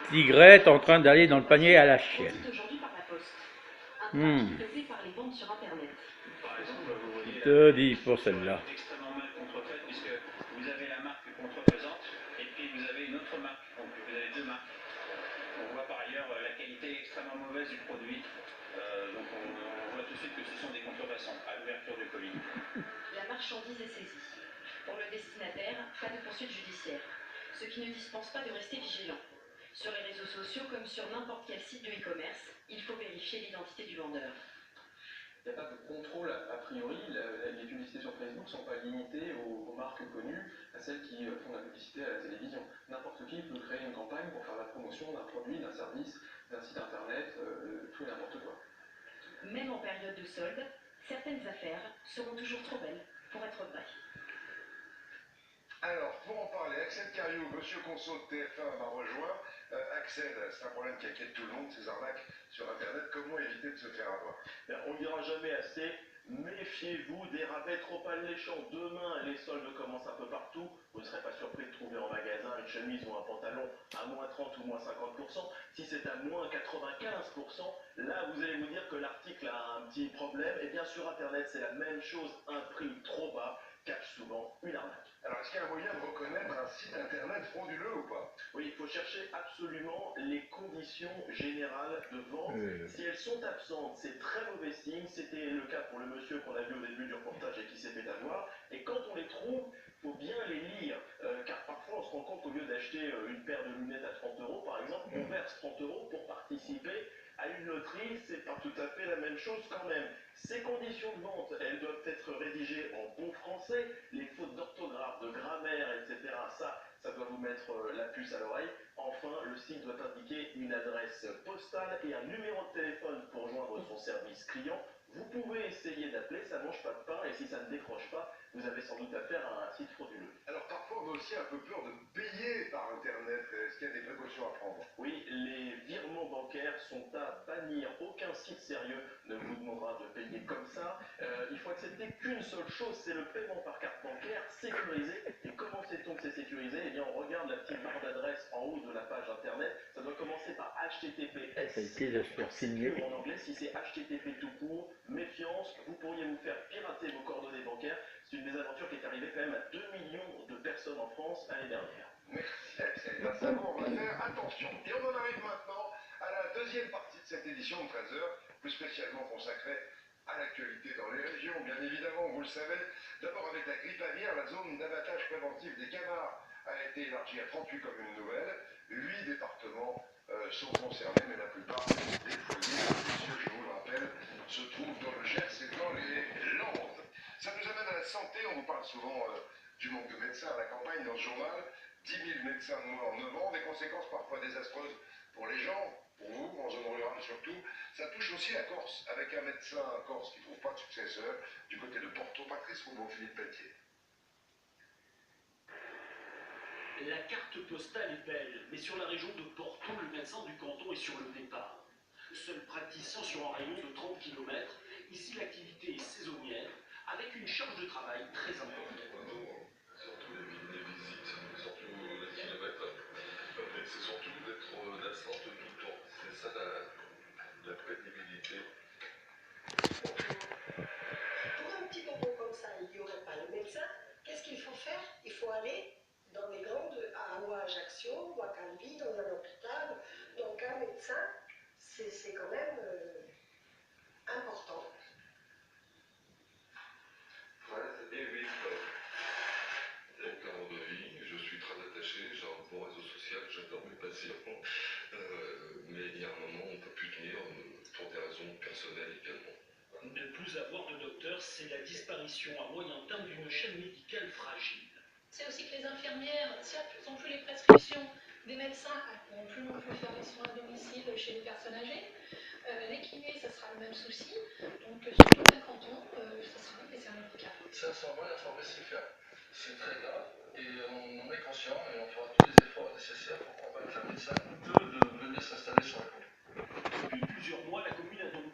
Tigrette en train d'aller dans le panier à la chienne. Aujourd'hui par la poste. Un Hmm. trafic doublé par les ventes sur Internet. Par exemple, vous Je voyez, te la dis pour couture celle-là. est extrêmement mal contrefaite puisque vous avez la marque contrefaisante et puis vous avez une autre marque. Donc vous avez deux marques. On voit par ailleurs la qualité extrêmement mauvaise du produit. Donc on voit tout de suite que ce sont des contrefaçons à l'ouverture du colis. La marchandise est saisie. Pour le destinataire, pas de poursuite judiciaire. Ce qui ne dispense pas de rester vigilant. Sur les réseaux sociaux comme sur n'importe quel site de e-commerce, il faut vérifier l'identité du vendeur. Il n'y a pas de contrôle a priori. Les publicités sur Facebook ne sont pas limitées aux marques connues, à celles qui font de la publicité à la télévision. N'importe qui peut créer une campagne pour faire la promotion d'un produit, d'un service, d'un site internet, tout et n'importe quoi. Même en période de solde, certaines affaires seront toujours trop belles pour être vraies. Alors, pour en parler, Axel Cariou, Monsieur Conso de TF1 m'a rejoint. Axel, c'est un problème qui inquiète tout le monde, ces arnaques sur Internet. Comment éviter de se faire avoir? On ne dira jamais assez, méfiez-vous des rabais trop alléchants. Demain, les soldes commencent un peu partout. Vous ne serez pas surpris de trouver en magasin une chemise ou un pantalon à moins 30 ou moins 50%. Si c'est à moins 95%, là, vous allez vous dire que l'article a un petit problème. Et bien sur Internet, c'est la même chose. Un prix trop bas cache souvent une arnaque. Alors, est-ce qu'il y a un moyen de reconnaître un site Internet frauduleux ou pas? Oui, il faut chercher absolument les conditions générales de vente. Si elles sont absentes, c'est très mauvais signe. C'était le cas pour le monsieur qu'on a vu au début du reportage et qui s'est fait avoir. Et quand on les trouve, il faut bien les lire. Car parfois, on se rend compte qu'au lieu d'acheter une paire de lunettes à 30 euros, par exemple, on verse 30 euros pour participer à une loterie. C'est pas tout à fait la même chose quand même. Ces conditions de vente, elles doivent être rédigées en bon français. Les fautes d'orthographe, de grammaire, etc., ça doit vous mettre la puce à l'oreille. Enfin, le site doit indiquer une adresse postale et un numéro de téléphone pour joindre son service client. Vous pouvez essayer d'appeler, ça ne mange pas de pain, et si ça ne décroche pas, vous avez sans doute affaire à un site frauduleux. Alors, parfois, on a aussi un peu peur de payer par Internet. Est-ce qu'il y a des précautions à prendre? Oui, les virements bancaires sont à bannir. Aucun site sérieux ne vous demandera de payer comme ça. Il faut accepter qu'une seule chose, c'est le paiement par carte bancaire sécurisé. Et comment sait-on que c'est sécurisé? Eh bien, on regarde la petite barre d'adresse en haut de la page internet. Ça doit commencer par HTTPS. Ça a été de se faire filmer. En anglais, si c'est HTTP tout court, méfiance, vous pourriez vous faire pirater vos coordonnées bancaires. C'est une mésaventure qui est arrivée quand même à 2 millions de personnes en France l'année dernière. Merci Axel. Grâce à vous, on va faire attention. Et on en arrive maintenant à la deuxième partie de cette édition de 13 heures, plus spécialement consacrée à l'actualité dans les régions, bien évidemment, vous le savez. D'abord avec la grippe aviaire, la zone d'abattage préventif des canards a été élargie à 38 communes nouvelles. 8 départements sont concernés, mais la plupart des foyers, messieurs, je vous le rappelle, se trouvent dans le Gers et dans les Landes. Ça nous amène à la santé, on vous parle souvent du manque de médecins à la campagne dans ce journal. 10 000 médecins de moins en 9 ans, des conséquences parfois désastreuses pour les gens, pour vous, en zone rurale surtout. Ça touche aussi la Corse, avec un médecin corse qui ne trouve pas de successeur, du côté de Porto. Patrice Roubaud, Philippe Pelletier. La carte postale est belle, mais sur la région de Porto, le médecin du canton est sur le départ. Seul praticien sur un rayon de 30 km, ici l'activité est saisonnière, avec une charge de travail très importante. Surtout les visites, surtout les kilomètres. C'est surtout d'être tout le temps. C'est ça la pénibilité. Pour un petit bonbon comme ça, il n'y aurait pas le médecin. Qu'est-ce qu'il faut faire? Il faut aller dans les grandes, ou à Ajaccio, ou à Calvi, dans un hôpital. Donc un médecin, c'est quand même important. Voilà, et oui, mon cadre de vie, je suis très attaché, j'ai un bon réseau social, j'adore mes patients. Mais il y a un moment, on ne peut plus tenir pour des raisons personnelles également. Ne plus avoir de docteur, c'est la disparition à moyen terme d'une chaîne médicale fragile. C'est aussi que les infirmières tirent de plus en plus les prescriptions des médecins qui ne vont plus non plus faire les soins à domicile chez les personnes âgées. Les kinés, ça sera le même souci. Donc sur tout un canton, ça sera des déserts médicaux. Sincèrement, il faut s'y faire. C'est très grave et on en est conscient et on fera tous les efforts nécessaires pour convaincre la médecin de venir s'installer sur la commune. Depuis plusieurs mois, la commune a donc